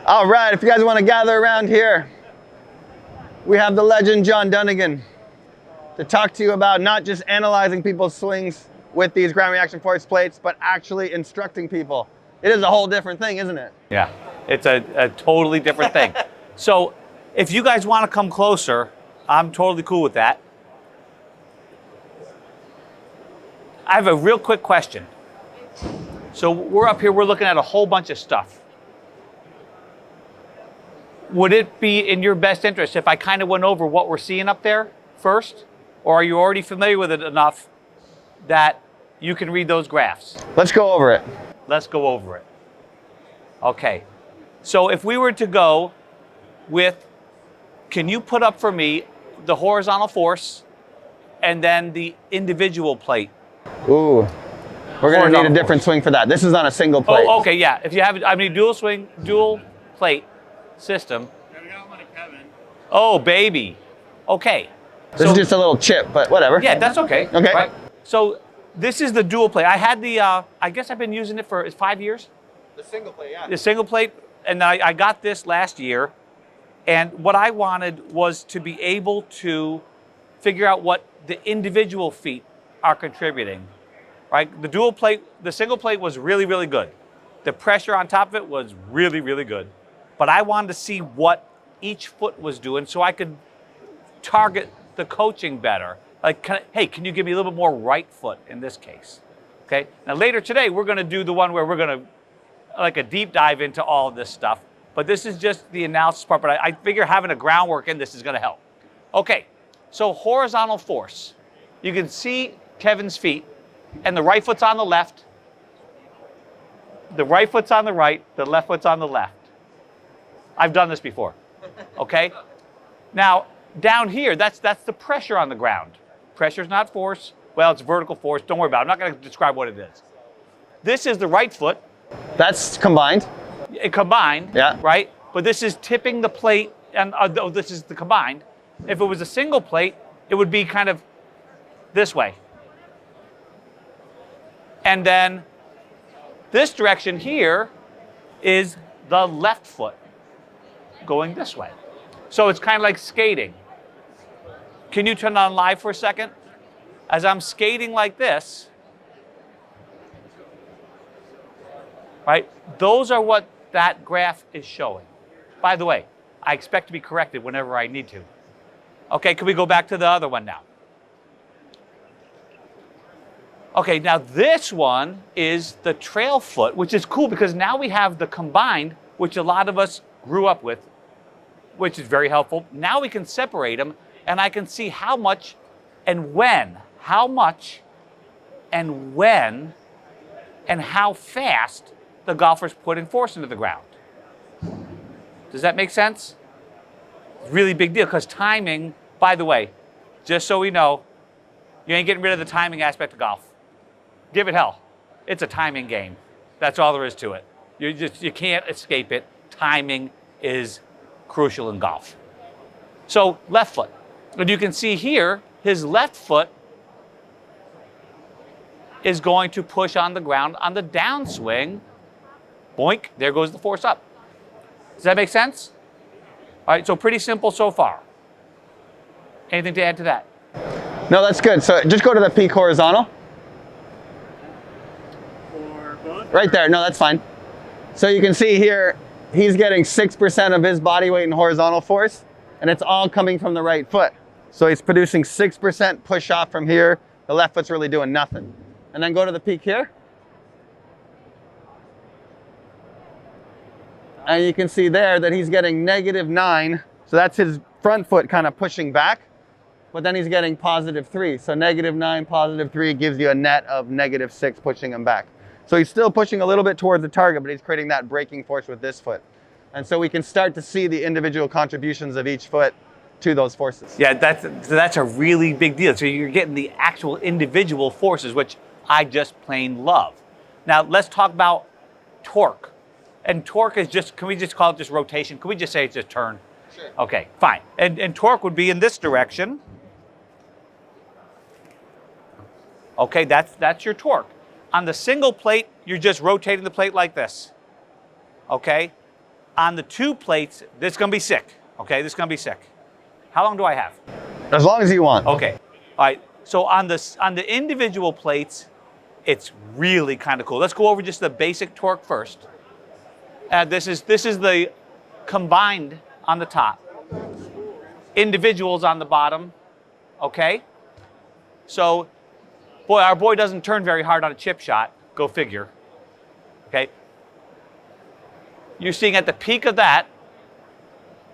All right, if you guys want to gather around here, we have the legend John Dunigan to talk to you about not just analyzing people's swings with these ground reaction force plates, but actually instructing people. It is a whole different thing, isn't it? Yeah, it's a totally different thing. So if you guys want to come closer, I'm totally cool with that. I have a real quick question. So we're up here, we're looking at a whole bunch of stuff. Would it be in your best interest if I kind of went over what we're seeing up there first? Or are you already familiar with it enough that you can read those graphs? Let's go over it. Let's go over it. Okay, so if we were to go with, can you put up for me the horizontal force and then the individual plate? Ooh, we're gonna need a different swing for that. This is on a single plate. Oh, okay, yeah. If you have, I mean, dual swing, dual plate system. Oh, baby. Okay. This is just a little chip, but whatever. Yeah, that's okay. Okay. Right? So this is the dual plate. I had the, I guess I've been using it for 5 years. The single plate, yeah. The single plate, and I got this last year. And what I wanted was to be able to figure out what the individual feet are contributing, right? The dual plate, the single plate was really, really good. The pressure on top of it was really, really good. But I wanted to see what each foot was doing so I could target the coaching better. Like, hey, can you give me a little bit more right foot in this case? Okay. Now later today, we're going to do the one where we're going to like a deep dive into all of this stuff. But this is just the analysis part. But I figure having a groundwork in this is going to help. Okay. So horizontal force. You can see Kevin's feet, and the right foot's on the left. The right foot's on the right. The left foot's on the left. I've done this before. Okay. Now down here, that's the pressure on the ground. Pressure's not force. Well, it's vertical force. Don't worry about it. I'm not going to describe what it is. This is the right foot. That's combined. Combined, yeah. Right? But this is tipping the plate, and this is the combined. If it was a single plate, it would be kind of this way. And then this direction here is the left foot going this way. So it's kind of like skating. Can you turn on live for a second? As I'm skating like this, right? Those are what that graph is showing. By the way, I expect to be corrected whenever I need to. Okay, can we go back to the other one now? Okay, now this one is the trail foot, which is cool because now we have the combined, which a lot of us grew up with, which is very helpful. Now we can separate them, and I can see how much and when, how much and when and how fast the golfer's putting force into the ground. Does that make sense? Really big deal because timing, by the way, just so we know, you ain't getting rid of the timing aspect of golf. Give it hell. It's a timing game. That's all there is to it. You can't escape it. Timing is crucial in golf. So left foot. And you can see here, his left foot is going to push on the ground on the downswing. Boink, there goes the force up. Does that make sense? All right, so pretty simple so far. Anything to add to that? No, that's good. So just go to the peak horizontal. For both? Right there. No, that's fine. So you can see here, he's getting 6% of his body weight in horizontal force, and it's all coming from the right foot. So he's producing 6% push off from here. The left foot's really doing nothing. And then go to the peak here. And you can see there that he's getting -9. So that's his front foot kind of pushing back. But then he's getting +3. So -9, +3 gives you a net of -6 pushing him back. So he's still pushing a little bit towards the target, but he's creating that braking force with this foot. And so we can start to see the individual contributions of each foot to those forces. Yeah, that's a really big deal. So you're getting the actual individual forces, which I just plain love. Now let's talk about torque. And torque is just, can we just call it just rotation? Can we just say it's just turn? Sure. Okay, fine. And torque would be in this direction. Okay, that's your torque. On the single plate, you're just rotating the plate like this. Okay? On the 2 plates, this is going to be sick. Okay, this is going to be sick. How long do I have? As long as you want. Okay. All right. So on the individual plates, it's really kind of cool. Let's go over just the basic torque first. This is the combined on the top. Individuals on the bottom. Okay. So, boy, our boy doesn't turn very hard on a chip shot. Go figure. Okay. You're seeing at the peak of that,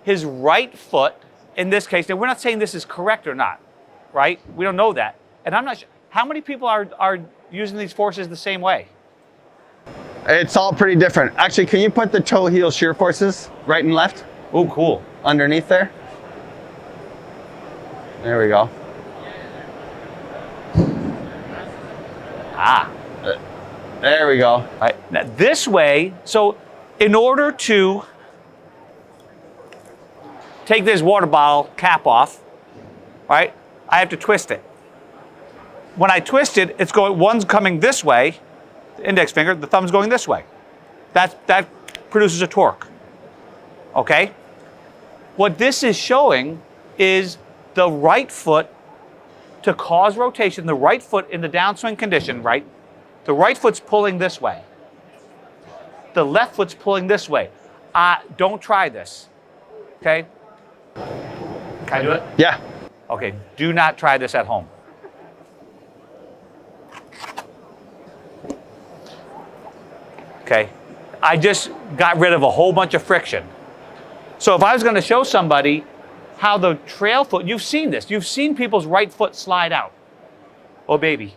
his right foot, in this case, now we're not saying this is correct or not, right? We don't know that. And I'm not sure, how many people are using these forces the same way? It's all pretty different. Actually, can you put the toe heel shear forces right and left? Oh, cool. Underneath there? There we go. Ah. There we go. All right. Now this way, so in order to take this water bottle cap off, right, I have to twist it. When I twist it, it's going, one's coming this way, the index finger, the thumb's going this way. That produces a torque, okay? What this is showing is the right foot to cause rotation, the right foot in the downswing condition, right? The right foot's pulling this way. The left foot's pulling this way. Don't try this, okay? Can I do it? Yeah. Okay, do not try this at home. Okay, I just got rid of a whole bunch of friction. So if I was going to show somebody how the trail foot, you've seen this, you've seen people's right foot slide out. Oh, baby.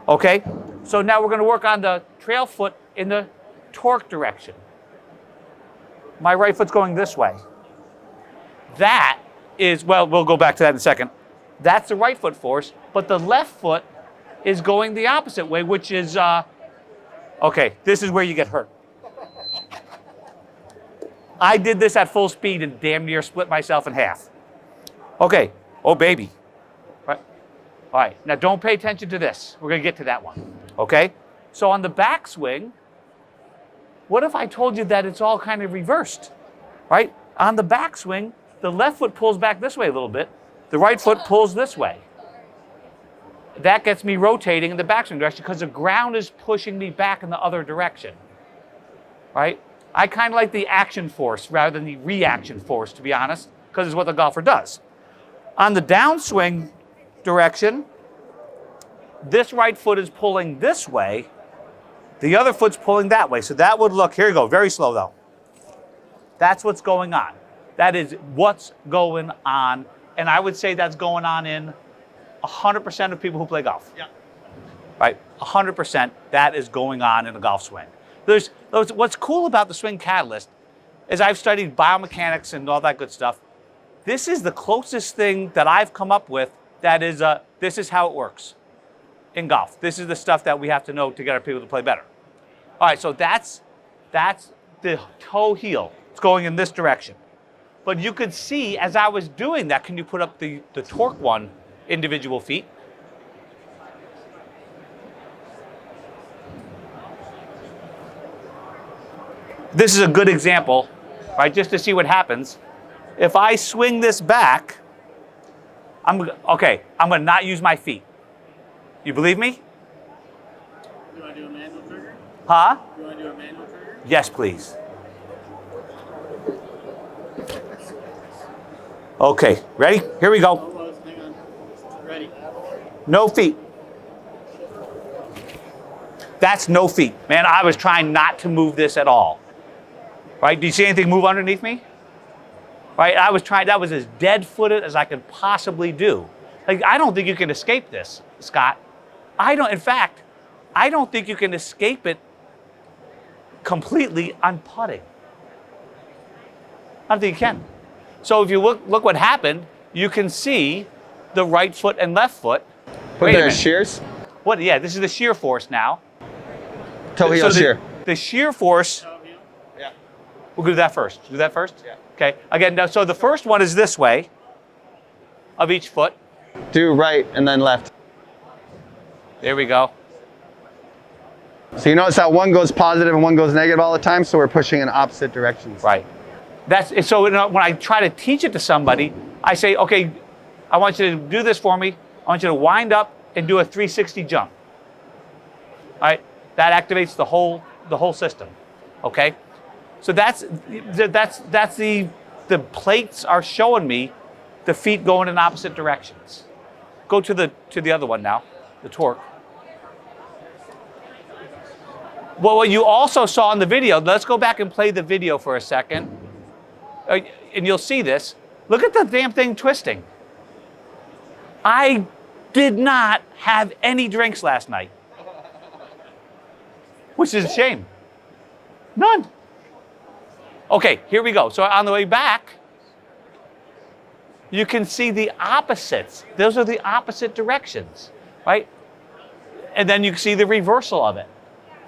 Okay, so now we're going to work on the trail foot in the torque direction. My right foot's going this way. That is, well, we'll go back to that in a second. That's the right foot force, but the left foot is going the opposite way, which is, okay, this is where you get hurt. I did this at full speed and damn near split myself in half. Okay, oh baby. Right. All right, now don't pay attention to this. We're gonna get to that one, okay? So on the backswing, what if I told you that it's all kind of reversed, right? On the backswing, the left foot pulls back this way a little bit. The right foot pulls this way. That gets me rotating in the backswing direction because the ground is pushing me back in the other direction, right? I kind of like the action force rather than the reaction force, to be honest, because it's what the golfer does. On the downswing direction, this right foot is pulling this way. The other foot's pulling that way. So that would look, here you go, very slow though. That's what's going on. That is what's going on. And I would say that's going on in 100% of people who play golf. Yeah. Right, 100% that is going on in a golf swing. What's cool about the swing catalyst is I've studied biomechanics and all that good stuff. This is the closest thing that I've come up with that is, this is how it works in golf. This is the stuff that we have to know to get our people to play better. All right, so that's the toe heel. It's going in this direction. But you could see as I was doing that, can you put up the torque one, individual feet? This is a good example, right? Just to see what happens. If I swing this back, I'm gonna not use my feet. You believe me? You want to do a manual trigger? Huh? You want to do a manual trigger? Yes, please. Okay, ready? Here we go. Almost, hang on. Ready. No feet. That's no feet. Man, I was trying not to move this at all. Right? Do you see anything move underneath me? Right? I was trying, that was as dead-footed as I could possibly do. Like, I don't think you can escape this, Scott. In fact, I don't think you can escape it completely on putting. I don't think you can. So if you look what happened, you can see the right foot and left foot. Put the shears. What? Yeah, this is the shear force now. Toe heel shear. The shear force. Yeah. We'll do that first. Do that first? Yeah. Okay. Again, now, so the first one is this way of each foot. Do right and then left. There we go. So you notice how one goes positive and one goes negative all the time, so we're pushing in opposite directions. Right. So when I try to teach it to somebody, I say, okay, I want you to do this for me. I want you to wind up and do a 360 jump. All right? That activates the whole system. Okay? So that's the plates are showing me the feet going in opposite directions. Go to the other one now, the torque. Well, what you also saw in the video, let's go back and play the video for a second. And you'll see this. Look at the damn thing twisting. I did not have any drinks last night, which is a shame. None. Okay, here we go. So on the way back, you can see the opposites. Those are the opposite directions, right? And then you can see the reversal of it.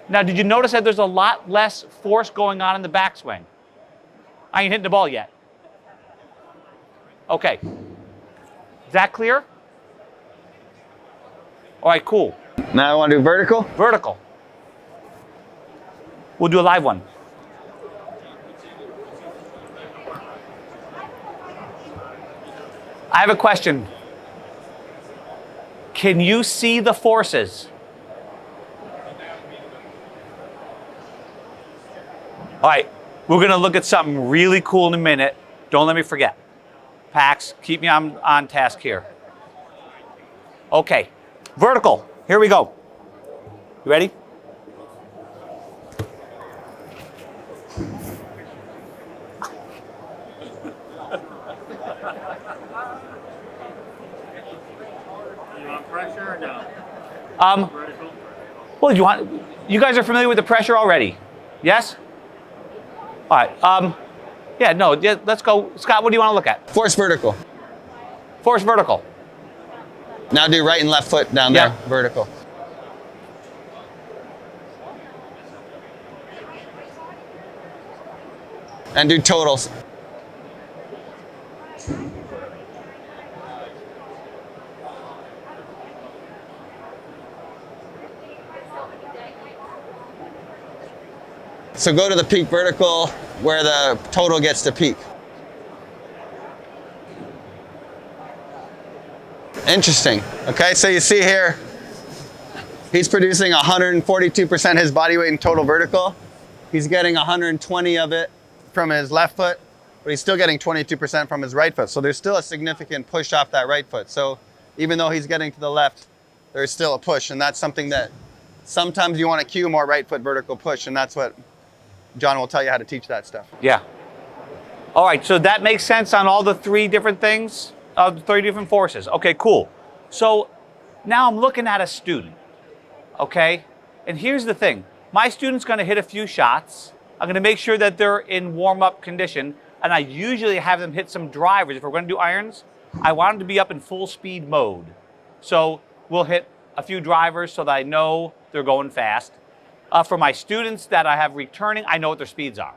Now, did you notice that there's a lot less force going on in the backswing? I ain't hitting the ball yet. Okay. Is that clear? All right, cool. Now I want to do vertical. Vertical. We'll do a live one. I have a question. Can you see the forces? All right, we're going to look at something really cool in a minute. Don't let me forget. Pax, keep me on task here. Okay, vertical. Here we go. You ready? You want pressure or no? Vertical? Well, you guys are familiar with the pressure already? Yes? All right. Yeah, no, let's go. Scott, what do you want to look at? Force vertical. Force vertical. Now do right and left foot down there. Vertical. And do totals. So go to the peak vertical where the total gets to peak. Interesting. Okay, so you see here, he's producing 142% his body weight in total vertical. He's getting 120 of it from his left foot, but he's still getting 22% from his right foot. So there's still a significant push off that right foot. So even though he's getting to the left, there's still a push, and that's something that sometimes you want to cue more right foot vertical push, and that's what John will tell you how to teach that stuff. Yeah. All right, so that makes sense on all the three different things, the three different forces. Okay, cool. So now I'm looking at a student, okay? And here's the thing. My student's gonna hit a few shots. I'm gonna make sure that they're in warm-up condition, and I usually have them hit some drivers. If we're gonna do irons, I want them to be up in full speed mode. So we'll hit a few drivers so that I know they're going fast. For my students that I have returning, I know what their speeds are.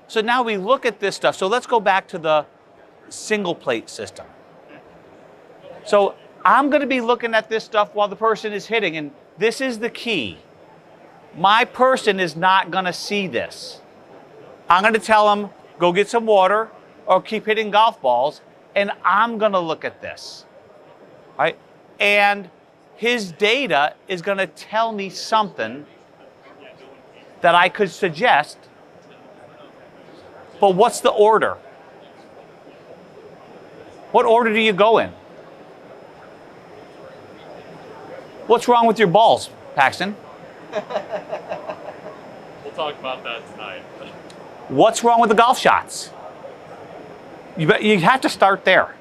So now we look at this stuff. So let's go back to the single plate system. So I'm going to be looking at this stuff while the person is hitting, and this is the key. My person is not going to see this. I'm going to tell them, go get some water or keep hitting golf balls, and I'm going to look at this. Right? And his data is going to tell me something that I could suggest, but what's the order? What order do you go in? What's wrong with your balls, Paxton? We'll talk about that tonight. What's wrong with the golf shots? You have to start there.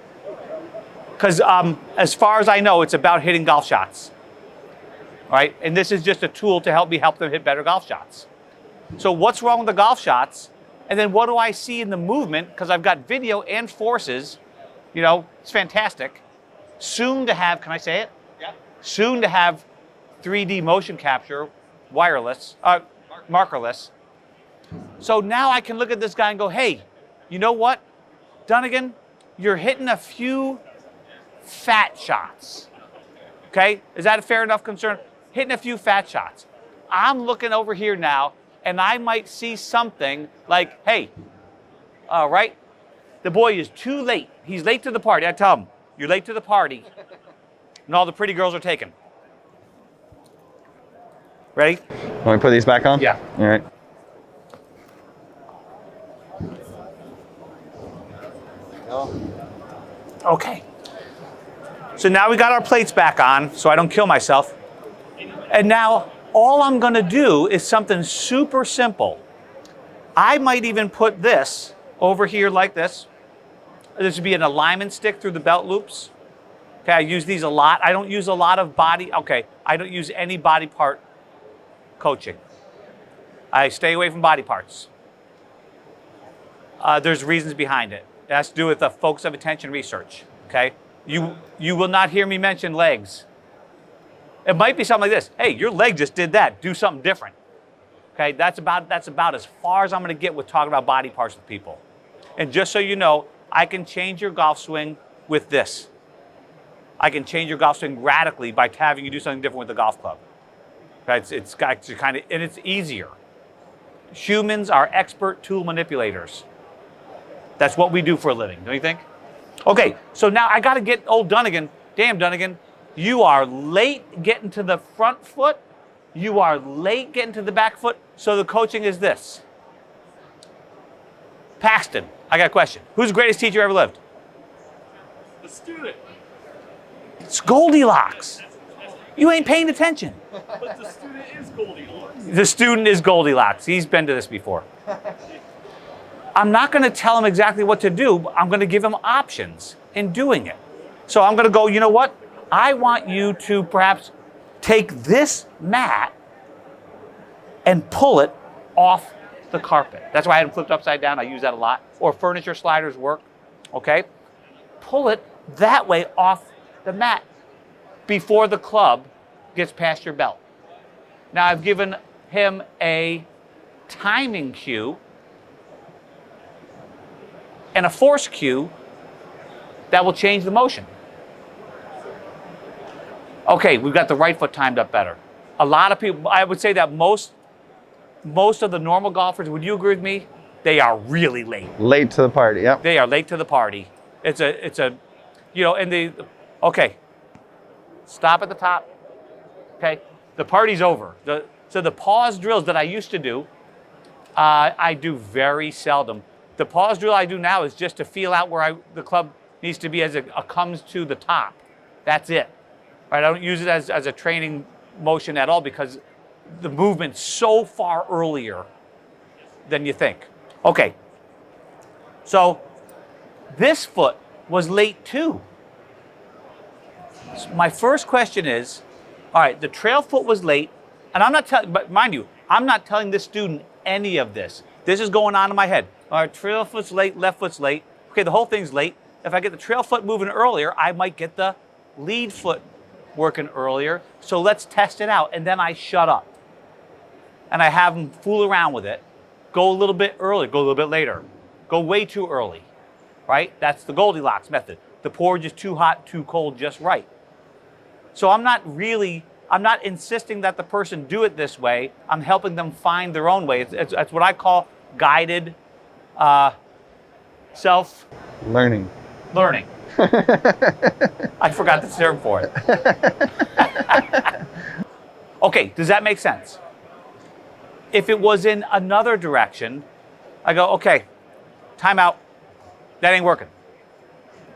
Because as far as I know, it's about hitting golf shots. Right? And this is just a tool to help them hit better golf shots. So what's wrong with the golf shots? And then what do I see in the movement? Because I've got video and forces. You know, it's fantastic. Soon to have, can I say it? Yeah. Soon to have 3D motion capture, wireless, markerless. So now I can look at this guy and go, hey, you know what, Dunigan, you're hitting a few fat shots. Okay, is that a fair enough concern? Hitting a few fat shots. I'm looking over here now, and I might see something like, hey, right, the boy is too late. He's late to the party. I tell him, you're late to the party, and all the pretty girls are taken. Ready? Want me to put these back on? Yeah. All right. Okay. So now we got our plates back on, so I don't kill myself. And now all I'm going to do is something super simple. I might even put this over here like this. This would be an alignment stick through the belt loops. Okay, I use these a lot. I don't use a lot of body. Okay, I don't use any body part coaching. I stay away from body parts. There's reasons behind it. It has to do with the focus of attention research. Okay, you will not hear me mention legs. It might be something like this. Hey, your leg just did that. Do something different. Okay, that's about as far as I'm going to get with talking about body parts with people. And just so you know, I can change your golf swing with this. I can change your golf swing radically by having you do something different with the golf club. Okay, it's got to kind of, and it's easier. Humans are expert tool manipulators. That's what we do for a living, don't you think? Okay, so now I got to get old Dunigan. Damn, Dunigan, you are late getting to the front foot. You are late getting to the back foot. So the coaching is this. Paxton, I got a question. Who's the greatest teacher ever lived? The student. It's Goldilocks. You ain't paying attention. But the student is Goldilocks. The student is Goldilocks. He's been to this before. I'm not going to tell him exactly what to do, but I'm going to give him options in doing it. So I'm going to go, you know what? I want you to perhaps take this mat and pull it off the carpet. That's why I had it flipped upside down. I use that a lot. Or furniture sliders work. Okay? Pull it that way off the mat before the club gets past your belt. Now I've given him a timing cue and a force cue that will change the motion. Okay, we've got the right foot timed up better. A lot of people, I would say that most of the normal golfers, would you agree with me? They are really late. Late to the party, yep. They are late to the party. It's a, you know, and okay, stop at the top, okay? The party's over. So the pause drills that I used to do, I do very seldom. The pause drill I do now is just to feel out where the club needs to be as it comes to the top. That's it. Right? I don't use it as a training motion at all because the movement's so far earlier than you think. Okay. So this foot was late too. So my first question is, all right, the trail foot was late, and I'm not telling, but mind you, I'm not telling this student any of this. This is going on in my head. All right, trail foot's late, left foot's late. Okay, the whole thing's late. If I get the trail foot moving earlier, I might get the lead foot working earlier. So let's test it out. And then I shut up. And I have them fool around with it. Go a little bit early, go a little bit later. Go way too early, right? That's the Goldilocks method. The porridge is too hot, too cold, just right. So I'm not insisting that the person do it this way. I'm helping them find their own way. It's what I call guided Learning. I forgot the term for it. Okay, does that make sense? If it was in another direction, I go, okay, time out. That ain't working.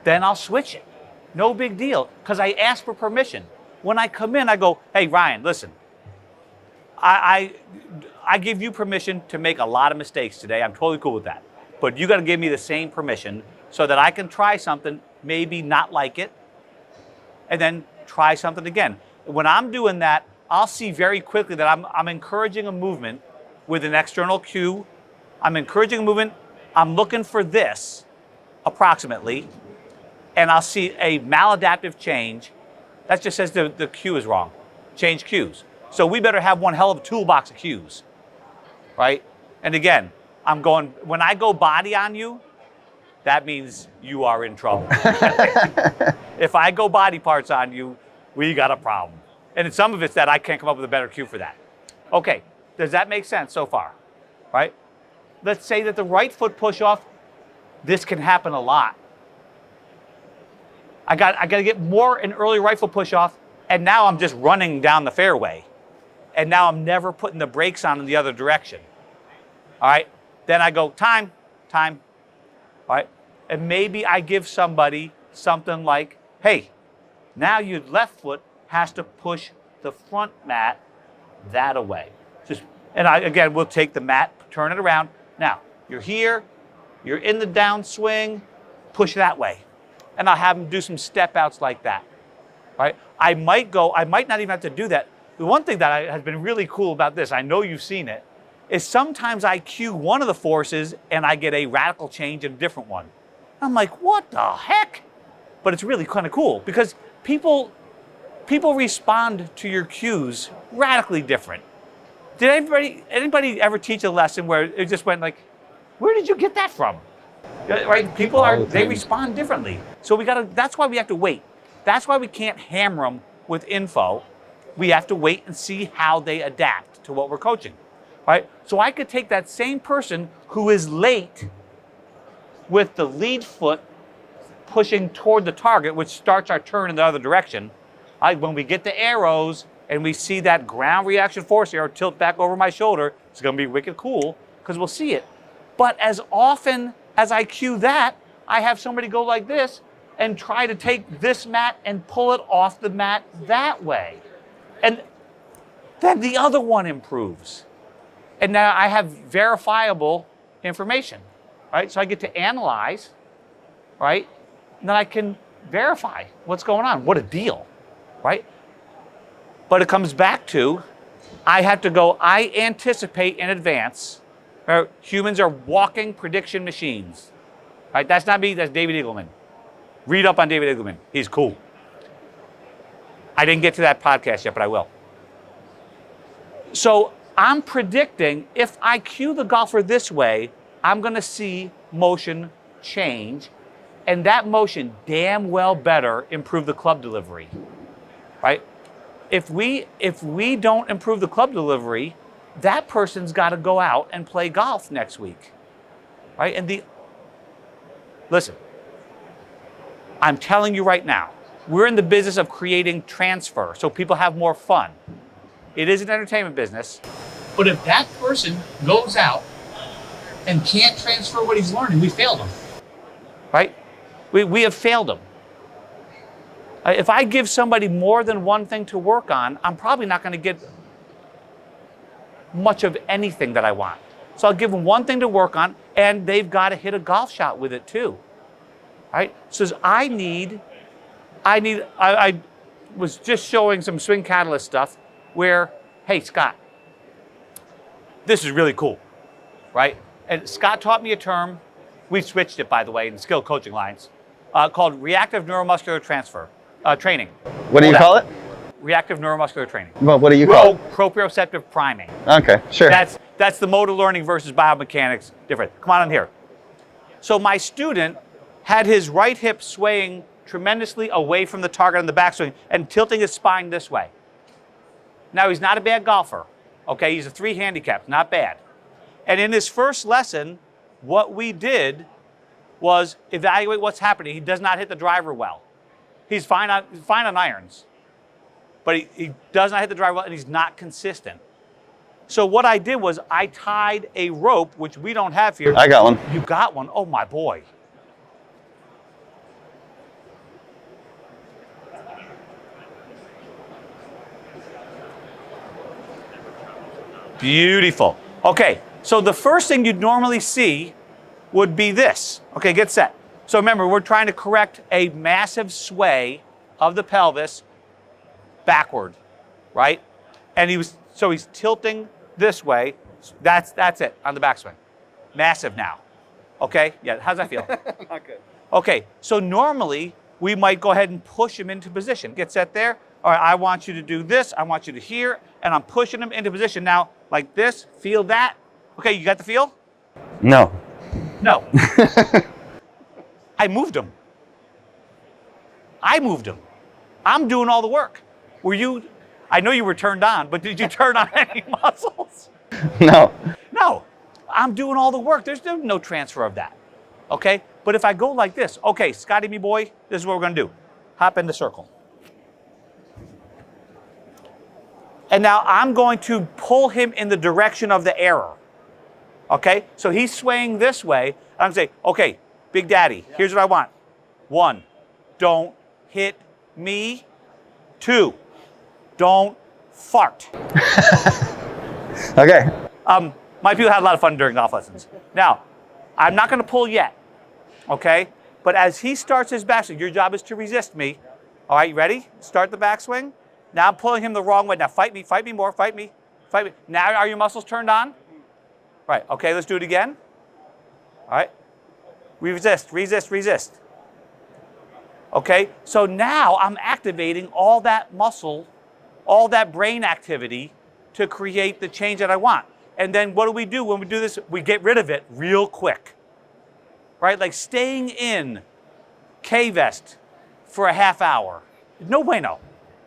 Then I'll switch it. No big deal, because I asked for permission. When I come in, I go, hey, Ryan, listen. I give you permission to make a lot of mistakes today. I'm totally cool with that. But you got to give me the same permission so that I can try something, maybe not like it, and then try something again. When I'm doing that, I'll see very quickly that I'm encouraging a movement with an external cue. I'm encouraging a movement. I'm looking for this, approximately, and I'll see a maladaptive change. That just says the cue is wrong. Change cues. So we better have one hell of a toolbox of cues, right? And again, I'm going, when I go body on you, that means you are in trouble. If I go body parts on you, we got a problem. And some of it's that I can't come up with a better cue for that. Okay, does that make sense so far? Right? Let's say that the right foot push off, this can happen a lot. I got to get more an early right foot push off, and now I'm just running down the fairway. And now I'm never putting the brakes on in the other direction. All right? Then I go, time. All right? And maybe I give somebody something like, hey, now your left foot has to push the front mat that away. Again, we'll take the mat, turn it around. Now, you're here, you're in the downswing, push that way. And I'll have them do some step outs like that. Right? I might not even have to do that. The one thing that has been really cool about this, I know you've seen it, is sometimes I cue one of the forces and I get a radical change in a different one. I'm like, what the heck? But it's really kind of cool because people respond to your cues radically different. Did anybody ever teach a lesson where it just went like, where did you get that from? Right? They respond differently. So that's why we have to wait. That's why we can't hammer them with info. We have to wait and see how they adapt to what we're coaching. Right? So I could take that same person who is late with the lead foot pushing toward the target, which starts our turn in the other direction. When we get the arrows and we see that ground reaction force arrow tilt back over my shoulder, it's going to be wicked cool because we'll see it. But as often as I cue that, I have somebody go like this and try to take this mat and pull it off the mat that way. And then the other one improves. And now I have verifiable information, right? So I get to analyze, right? And then I can verify what's going on. What a deal, right? But it comes back to, I anticipate in advance. Right? Humans are walking prediction machines, right? That's not me, that's David Eagleman. Read up on David Eagleman, he's cool. I didn't get to that podcast yet, but I will. So I'm predicting if I cue the golfer this way, I'm gonna see motion change, and that motion damn well better improve the club delivery, right? If we don't improve the club delivery, that person's gotta go out and play golf next week, right? Listen, I'm telling you right now, we're in the business of creating transfer so people have more fun. It is an entertainment business. But if that person goes out and can't transfer what he's learning, we failed him, right? We have failed him. If I give somebody more than one thing to work on, I'm probably not going to get much of anything that I want. So I'll give them one thing to work on, and they've got to hit a golf shot with it too, right? So I was just showing some Swing Catalyst stuff where, hey, Scott, this is really cool, right? And Scott taught me a term, we've switched it, by the way, in skill coaching lines, called reactive neuromuscular transfer training. What do you call it? Reactive neuromuscular training. Well, what do you call it? Proprioceptive priming. Okay, sure. That's the motor learning versus biomechanics different. Come on in here. So my student had his right hip swaying tremendously away from the target on the backswing and tilting his spine this way. Now, he's not a bad golfer. Okay, he's a 3 handicap, not bad. And in his first lesson, what we did was evaluate what's happening. He does not hit the driver well. He's fine on irons, but he does not hit the driver well, and he's not consistent. So what I did was I tied a rope, which we don't have here. I got one. You got one? Oh, my boy. Beautiful. Okay, so the first thing you'd normally see would be this. Okay, get set. So remember, we're trying to correct a massive sway of the pelvis backward, right? And he's tilting this way. That's it on the backswing. Massive now. Okay, yeah, how's that feel? Not good. Okay, so normally we might go ahead and push him into position. Get set there. All right, I want you to do this. I want you to here, and I'm pushing him into position. Now, like this, feel that. Okay, you got the feel? No. No. I moved him. I'm doing all the work. I know you were turned on, but did you turn on any muscles? No. No, I'm doing all the work. There's no transfer of that, okay? But if I go like this, okay, Scotty, me boy, this is what we're gonna do. Hop in the circle. And now I'm going to pull him in the direction of the error, okay? So he's swaying this way. I'm gonna say, okay, Big Daddy, here's what I want. 1, don't hit me. 2, don't fart. Okay. My people had a lot of fun during golf lessons. Now, I'm not gonna pull yet, okay? But as he starts his backswing, your job is to resist me. All right, you ready? Start the backswing. Now I'm pulling him the wrong way. Now fight me more, fight me. Now are your muscles turned on? Right, okay, let's do it again. All right, resist. Okay, so now I'm activating all that muscle, all that brain activity to create the change that I want. And then what do? When we do this? We get rid of it real quick, right? Like staying in K-vest for a half hour. No bueno,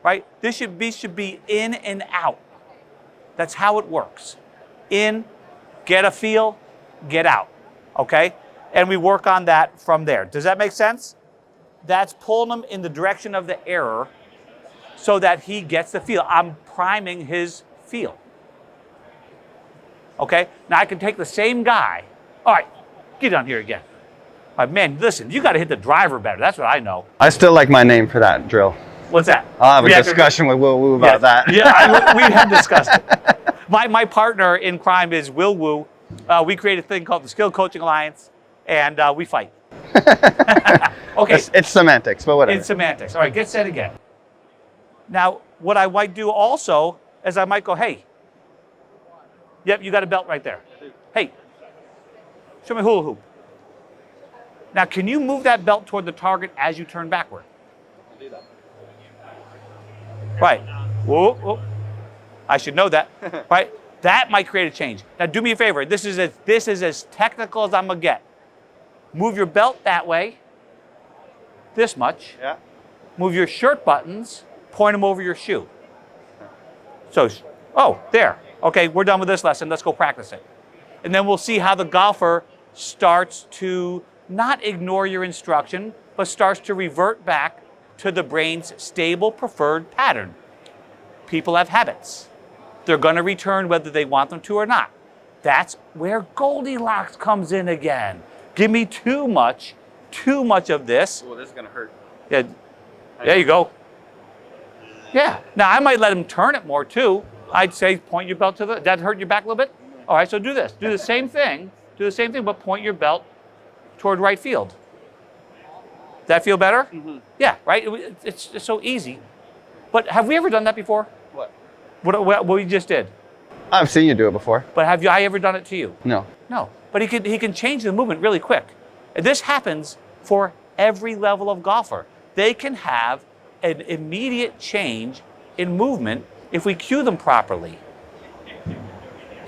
right? This should be in and out. That's how it works. In, get a feel, get out, okay? And we work on that from there. Does that make sense? That's pulling him in the direction of the error so that he gets the feel. I'm priming his feel. Okay? Now I can take the same guy. All right, get on here again. All right, man, listen, you got to hit the driver better. That's what I know. I still like my name for that drill. What's that? I'll have a discussion with Will Woo about that. Yeah, we have discussed it. My partner in crime is Will Woo. We created a thing called the Skill Coaching Alliance, and we fight. Okay. It's semantics, but whatever. It's semantics. All right, get set again. Now, what I might do also is I might go, hey, yep, you got a belt right there. Hey, show me hula hoop. Now, can you move that belt toward the target as you turn backward? Right. Whoa, whoa. I should know that. Right. That might create a change. Now, do me a favor. This is as technical as I'm gonna get. Move your belt that way. This much. Yeah. Move your shirt buttons. Point them over your shoe. So, oh, there. Okay, we're done with this lesson. Let's go practice it. And then we'll see how the golfer starts to not ignore your instruction, but starts to revert back to the brain's stable preferred pattern. People have habits. They're going to return whether they want them to or not. That's where Goldilocks comes in again. Give me too much of this. Oh, this is going to hurt. Yeah, there you go. Yeah. Now, I might let him turn it more, too. I'd say point your belt to the... That hurt your back a little bit? All right, so do this. Do the same thing. Do the same thing, but point your belt toward right field. Does that feel better? Mm-hmm. Yeah, right? It's so easy. But have we ever done that before? What we just did? I've seen you do it before. But have I ever done it to you? No. No. But he can change the movement really quick. And this happens for every level of golfer. They can have an immediate change in movement if we cue them properly.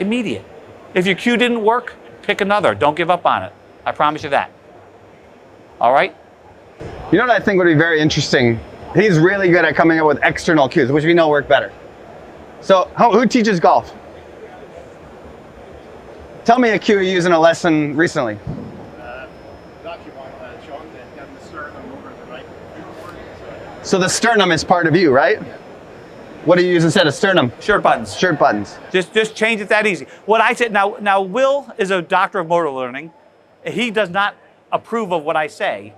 Immediate. If your cue didn't work, pick another. Don't give up on it. I promise you that. All right? You know what I think would be very interesting? He's really good at coming up with external cues, which we know work better. So who teaches golf? Tell me a cue you used in a lesson recently. So the sternum is part of you, right? What do you use instead of sternum? Shirt buttons. Shirt buttons. Just change it that easy. What I said, now Will is a doctor of motor learning. He does not approve of what I say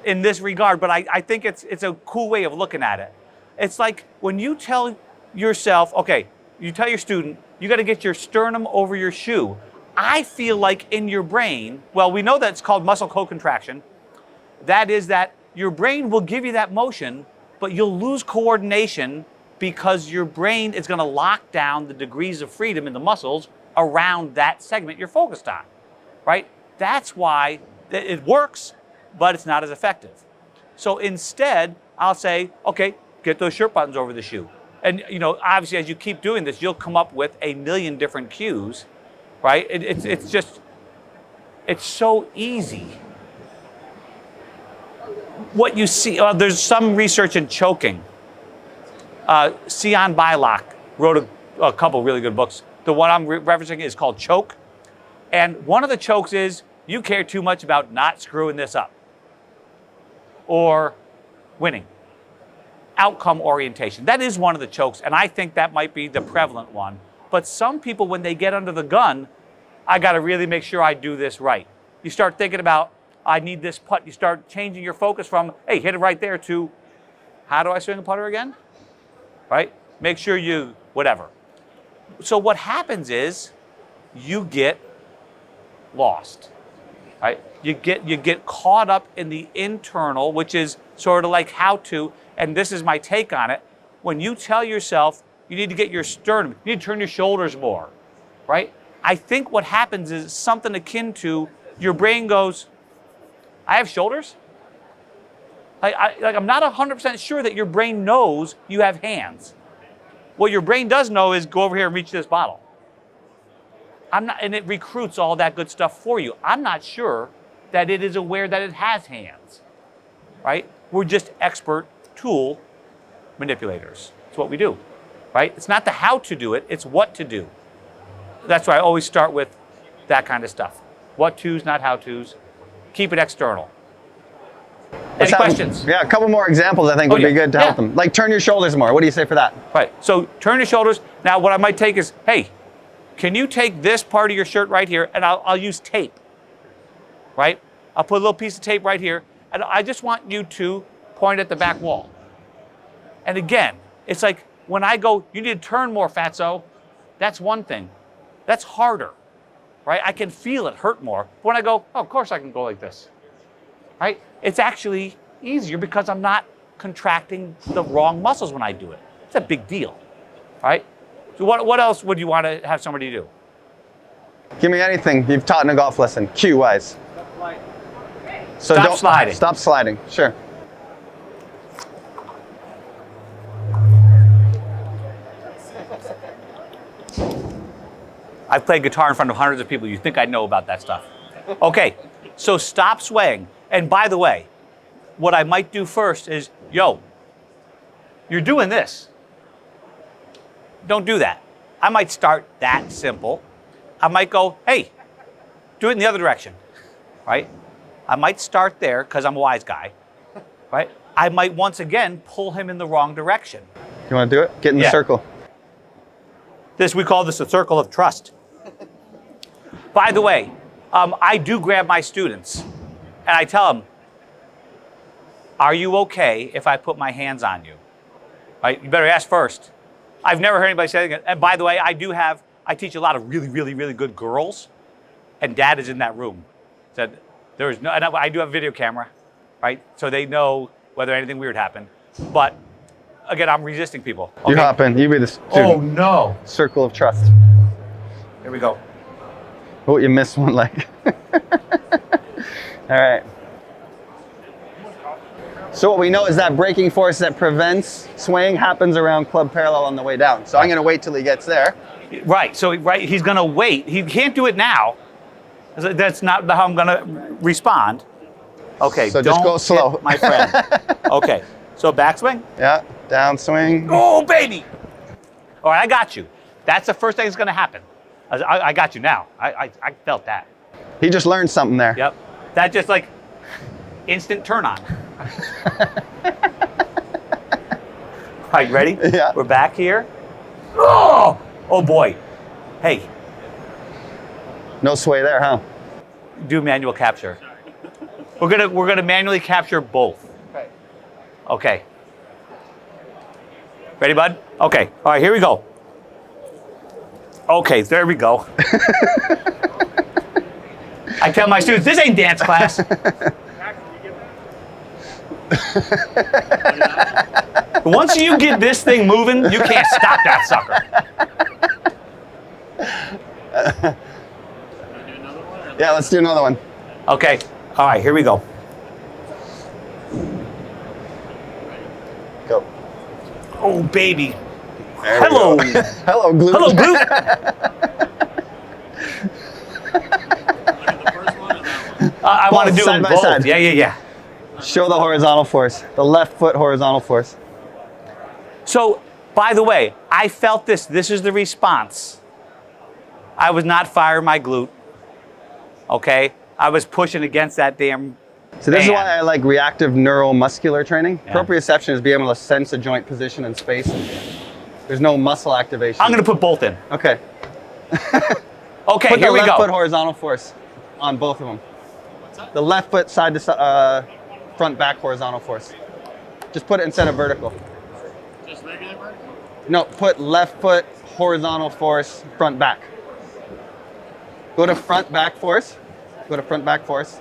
in this regard, but I think it's a cool way of looking at it. It's like when you tell yourself, okay, you tell your student, you got to get your sternum over your shoe. I feel like in your brain, well, we know that it's called muscle co-contraction. That is that your brain will give you that motion, but you'll lose coordination because your brain is going to lock down the degrees of freedom in the muscles around that segment you're focused on, right? That's why it works, but it's not as effective. So instead, I'll say, okay, get those shirt buttons over the shoe. And obviously, as you keep doing this, you'll come up with a million different cues, right? It's so easy. What you see, there's some research in choking. Sion Bylock wrote a couple really good books. The one I'm referencing is called Choke. And one of the chokes is you care too much about not screwing this up or winning. Outcome orientation. That is one of the chokes, and I think that might be the prevalent one. But some people, when they get under the gun, I got to really make sure I do this right. You start thinking about, I need this putt. You start changing your focus from, hey, hit it right there, to, how do I swing a putter again? Right? Make sure you, whatever. So what happens is you get lost, right? You get caught up in the internal, which is sort of like how to, and this is my take on it. When you tell yourself you need to get your sternum, you need to turn your shoulders more, right? I think what happens is something akin to your brain goes, I have shoulders? I'm not 100% sure that your brain knows you have hands. What your brain does know is go over here and reach this bottle. And it recruits all that good stuff for you. I'm not sure that it is aware that it has hands, right? We're just expert tool manipulators. It's what we do, right? It's not the how to do it, it's what to do. That's why I always start with that kind of stuff. What to's, not how to's. Keep it external. Any questions? Yeah, a couple more examples I think would be good to help them. Like turn your shoulders more. What do you say for that? Right, so turn your shoulders. Now what I might take is, hey, can you take this part of your shirt right here, and I'll use tape, right? I'll put a little piece of tape right here, and I just want you to point at the back wall. And again, it's like when I go, you need to turn more, fatso, that's one thing. That's harder, right? I can feel it hurt more. But when I go, oh, of course I can go like this, right? It's actually easier because I'm not contracting the wrong muscles when I do it. It's a big deal, right? So what else would you want to have somebody do? Give me anything you've taught in a golf lesson, cue-wise. So Stop sliding. Stop sliding, sure. I've played guitar in front of hundreds of people. You think I know about that stuff. Okay, so stop swaying. And by the way, what I might do first is, yo, you're doing this. Don't do that. I might start that simple. I might go, hey, do it in the other direction, right? I might start there because I'm a wise guy, right? I might once again pull him in the wrong direction. You want to do it? Get in the circle. We call this a circle of trust. By the way, I do grab my students and I tell them, are you okay if I put my hands on you? Right? You better ask first. I've never heard anybody say that. And by the way, I teach a lot of really, really, really good girls, and Dad is in that room. Said there is no, and I do have a video camera, right? So they know whether anything weird happened. But again, I'm resisting people. Okay? You hop in. You be the student. Oh no! Circle of trust. Here we go. Oh, you missed one leg. All right. So what we know is that braking force that prevents swaying happens around club parallel on the way down. So I'm going to wait till he gets there. Right. So he's going to wait. He can't do it now. That's not how I'm going to respond. Okay. So just go slow, hit my friend. Okay. So backswing. Yeah. Downswing. Oh baby. All right. I got you. That's the first thing that's going to happen. I got you now. I felt that. He just learned something there. Yep. That just like instant turn on. All right, ready? Yeah. We're back here. Oh boy. Hey. No sway there, huh? Do manual capture. We're gonna manually capture both. Okay. Okay. Ready, bud? Okay. All right, here we go. Okay, there we go. I tell my students, this ain't dance class. Once you get this thing moving, you can't stop that sucker. Yeah, let's do another one. Okay. All right, here we go. Go. Oh, baby. There we Hello. go. Hello, glute. Hello, glute. I want to do side them by both. side. Yeah. Show the horizontal force. The left foot horizontal force. So By the way, I felt this. This is the response. I was not firing my glute. Okay? I was pushing against that damn So this is band. why I like reactive neuromuscular training. Yeah. Proprioception is being able to sense a joint position and space. There's no muscle activation. I'm going to put both in. Okay. Okay, Put here the we left go. foot horizontal force on both of them. The left foot side to side, front back horizontal force. Just put it instead of vertical. Just regular vertical? No, put left foot horizontal force, front back. Go to front back force. Go to front back force.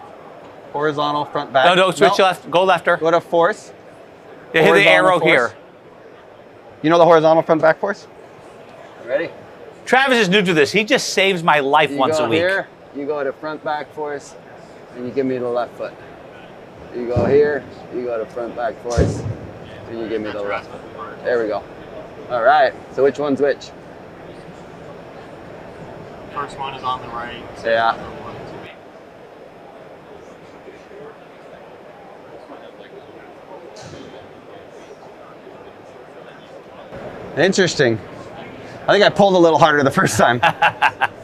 Horizontal front back. No, switch left. Go lefter. Go to force. Yeah, hit the Horizontal arrow force. here. You know the horizontal front back force? Ready? Travis is new to this. He just saves my life once a week. Here, you go to front back force, and you give me the left foot. You go here, you go to front back force, and you give me the left foot. There we go. All right, so which one's which? First one is on the right. Yeah. Second one. Interesting. I think I pulled a little harder the first time.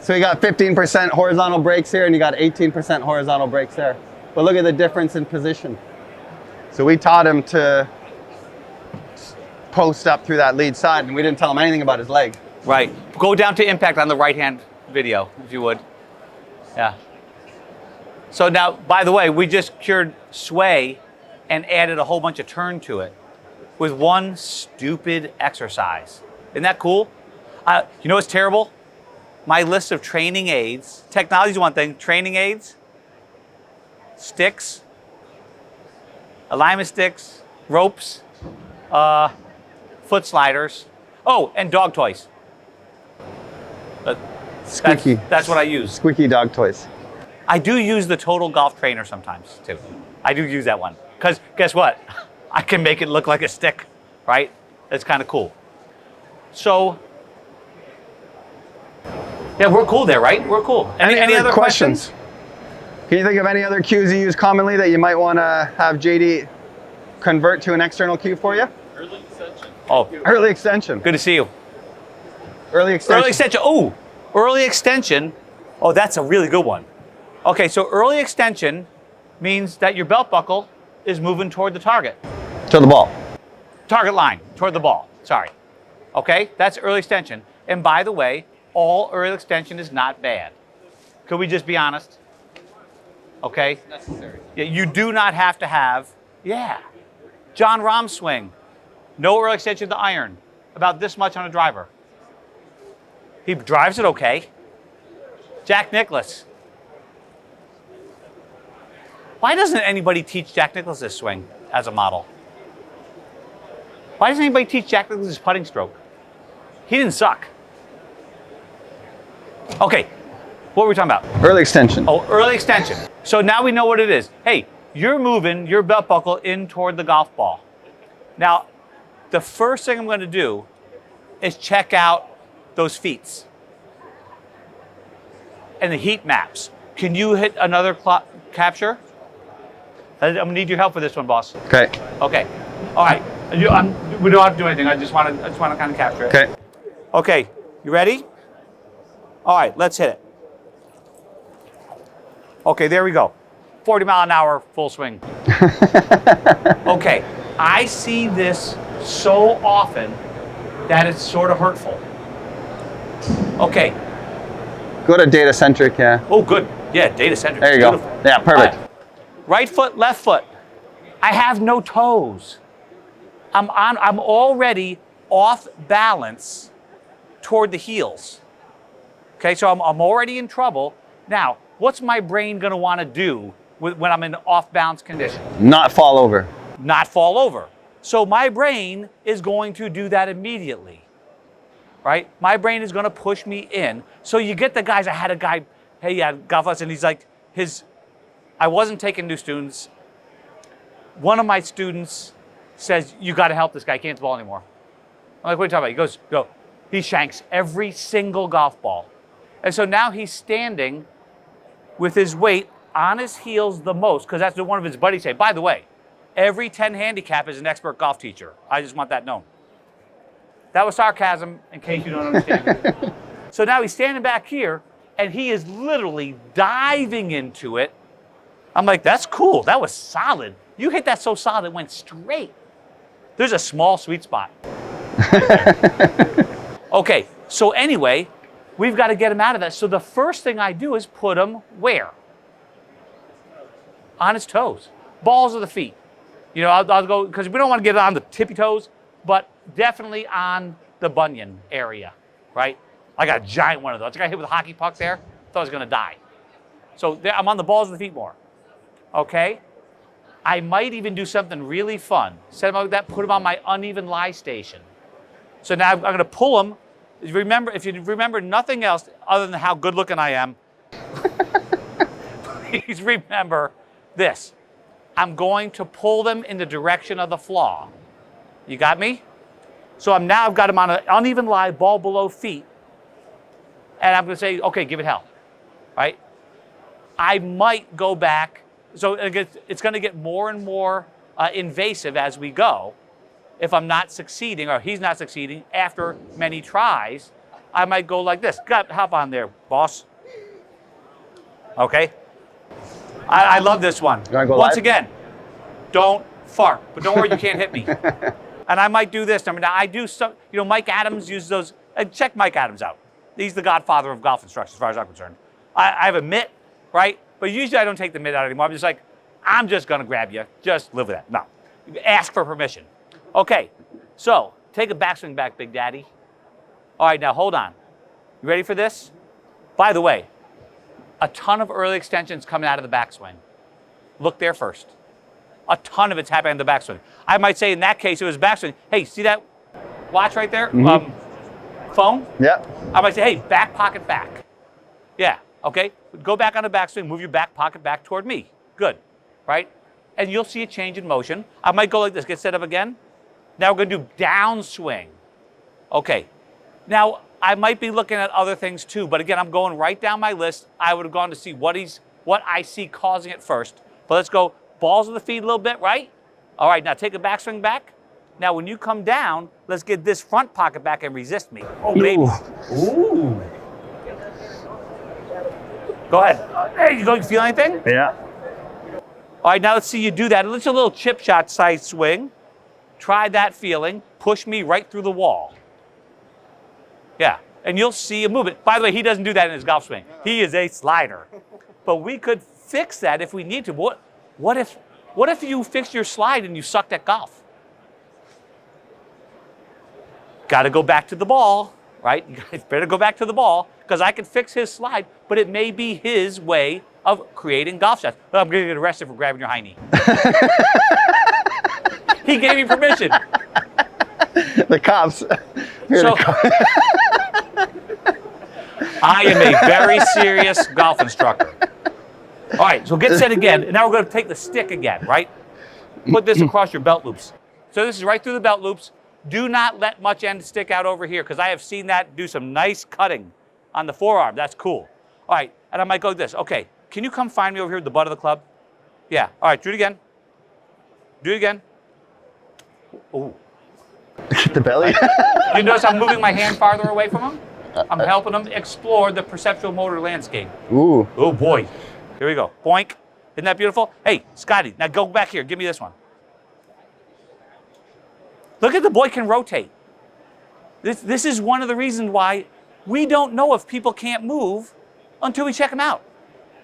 So you got 15% horizontal brakes here, and you got 18% horizontal brakes there. But look at the difference in position. So we taught him to post up through that lead side, and we didn't tell him anything about his leg. Right. Go down to impact on the right-hand video, if you would. Yeah. So now, by the way, we just cured sway and added a whole bunch of turn to it with one stupid exercise. Isn't that cool? You know what's terrible? My list of training aids. Technology is one thing. Training aids, sticks, alignment sticks, ropes, foot sliders. Oh, and dog toys. Squeaky. That's what I use. Squeaky dog toys. I do use the Total Golf Trainer sometimes too. I do use that one because guess what? I can make it look like a stick, right? That's kind of cool. So, yeah, we're cool there, right? We're cool. Any other questions? Can you think of any other cues you use commonly that you might want to have JD convert to an external cue for you? Early extension. Oh, Early extension. good to see you. Early extension. Early extension. Oh, early extension. Oh, that's a really good one. Okay, so early extension means that your belt buckle is moving toward the target. To the ball. Target line, toward the ball. Sorry. Okay, that's early extension. And by the way, all early extension is not bad. Could we just be honest? Okay? Necessary. Yeah, you do not have to have, John Rahm swing. No early extension to iron. About this much on a driver. He drives it okay. Jack Nicklaus. Why doesn't anybody teach Jack Nicklaus this swing as a model? Why doesn't anybody teach Jack Nicklaus' putting stroke? He didn't suck. Okay, what were we talking about? Early extension. Oh, early extension. So now we know what it is. Hey, you're moving your belt buckle in toward the golf ball. Now, the first thing I'm going to do is check out those feet and the heat maps. Can you hit another capture? I'm going to need your help for this one, boss. Okay. Okay. All right. We don't have to do anything. I just want to kind of capture it. Okay. Okay. You ready? All right. Let's hit it. Okay. There we go. 40 mile an hour full swing. Okay. I see this so often that it's sort of hurtful. Okay. Go to data centric, yeah. Oh, good. Yeah, data center. There you go. Beautiful. Yeah, perfect. All right foot, left foot. I have no toes. I'm already off balance toward the heels. Okay, so I'm already in trouble. Now, what's my brain gonna wanna do when I'm in off balance condition? Not fall over. Not fall over. So my brain is going to do that immediately, right? My brain is gonna push me in. So you get the guys, I had a guy, hey, yeah, golf lesson, he's like, I wasn't taking new students. One of my students says, you gotta help this guy, he can't hit the ball anymore. I'm like, what are you talking about? He goes, go. He shanks every single golf ball. And so now he's standing with his weight on his heels the most, because that's what one of his buddies say. By the way, every 10 handicap is an expert golf teacher. I just want that known. That was sarcasm, in case you don't understand. So now he's standing back here, and he is literally diving into it. I'm like, that's cool. That was solid. You hit that so solid, it went straight. There's a small sweet spot. Okay, so anyway, we've got to get him out of that. So the first thing I do is put him where? On his toes. Balls of the feet. You know, I'll go, because we don't want to get it on the tippy toes, but definitely on the bunion area, right? I got a giant one of those. I got hit with a hockey puck there. Thought I was going to die. So there, I'm on the balls of the feet more. Okay? I might even do something really fun. Set him up like that, put him on my uneven lie station. So now I'm going to pull him. Remember, if you remember nothing else other than how good looking I am, please remember this. I'm going to pull them in the direction of the flaw. You got me? So I've got him on an uneven lie, ball below feet. And I'm going to say, okay, give it hell, right? I might go back. So it's going to get more and more invasive as we go. If I'm not succeeding, or he's not succeeding, after many tries, I might go like this. Hop on there, boss. Okay? I love this one. You wanna go Once live? again, don't fart. But don't worry, you can't hit me. And I might do this. I mean, now I do some, you know, Mike Adams uses those. Check Mike Adams out. He's the godfather of golf instruction, as far as I'm concerned. I have a mitt, right? But usually I don't take the mitt out anymore. I'm just like, I'm just going to grab you. Just live with that. No. Ask for permission. Okay. So take a backswing back, Big Daddy. All right, now hold on. You ready for this? By the way, a ton of early extensions coming out of the backswing. Look there first. A ton of it's happening in the backswing. I might say in that case it was backswing. Hey, see that watch right there? Phone? Yeah. I might say, hey, back pocket back. Yeah, okay. Go back on the backswing, move your back pocket back toward me. Good, right? And you'll see a change in motion. I might go like this, get set up again. Now we're gonna do downswing. Okay, now I might be looking at other things too, but again, I'm going right down my list. I would have gone to see what I see causing it first. But let's go balls of the feet a little bit, right? All right, now take a backswing back. Now when you come down, let's get this front pocket back and resist me. Oh, baby. Ooh. Go ahead. Hey, you feel anything? Yeah. All right, now let's see you do that. It's a little chip shot side swing. Try that feeling. Push me right through the wall. Yeah, and you'll see a movement. By the way, he doesn't do that in his golf swing. He is a slider. But we could fix that if we need to. What if you fixed your slide and you sucked at golf? Got to go back to the ball, right? You guys better go back to the ball, because I can fix his slide, but it may be his way of creating golf shots. Well, I'm going to get arrested for grabbing your high knee. He gave me permission. The cops. So, I am a very serious golf instructor. All right, so get set again. And now we're going to take the stick again, right? Put this across your belt loops. So this is right through the belt loops. Do not let much end stick out over here, because I have seen that do some nice cutting on the forearm. That's cool. All right, and I might go like this. Okay, can you come find me over here with the butt of the club? Yeah. All right, do it again. Do it again. Ooh. The belly. You notice I'm moving my hand farther away from him? I'm helping him explore the perceptual motor landscape. Ooh. Oh, boy. Here we go. Boink. Isn't that beautiful? Hey, Scotty, now go back here. Give me this one. Look at the boy can rotate. This is one of the reasons why we don't know if people can't move until we check them out.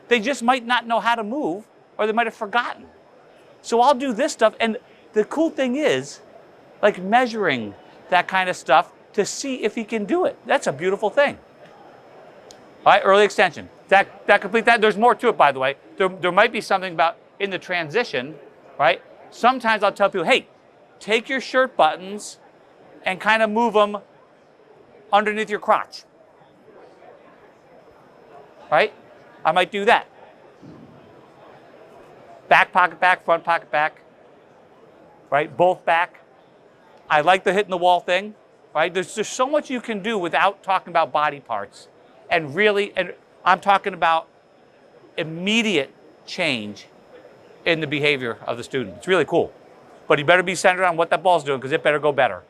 They just might not know how to move, or they might have forgotten. So I'll do this stuff, and the cool thing is, like measuring that kind of stuff to see if he can do it. That's a beautiful thing. All right, early extension. That complete that. There's more to it, by the way. There might be something about in the transition, right? Sometimes I'll tell people, hey, take your shirt buttons and kind of move them underneath your crotch. Right? I might do that. Back pocket back, front pocket back. Right? Both back. I like the hitting the wall thing. Right? There's so much you can do without talking about body parts. And really, and I'm talking about immediate change in the behavior of the student. It's really cool. But you better be centered on what that ball's doing, because it better go better.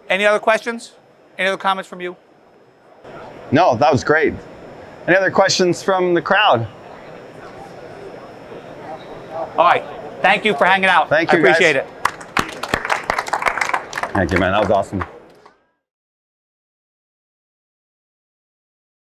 Any other questions? Any other comments from you? No, that was great. Any other questions from the crowd? All right. Thank you for hanging out. Thank you, I appreciate guys. it. Thank you, man. That was awesome.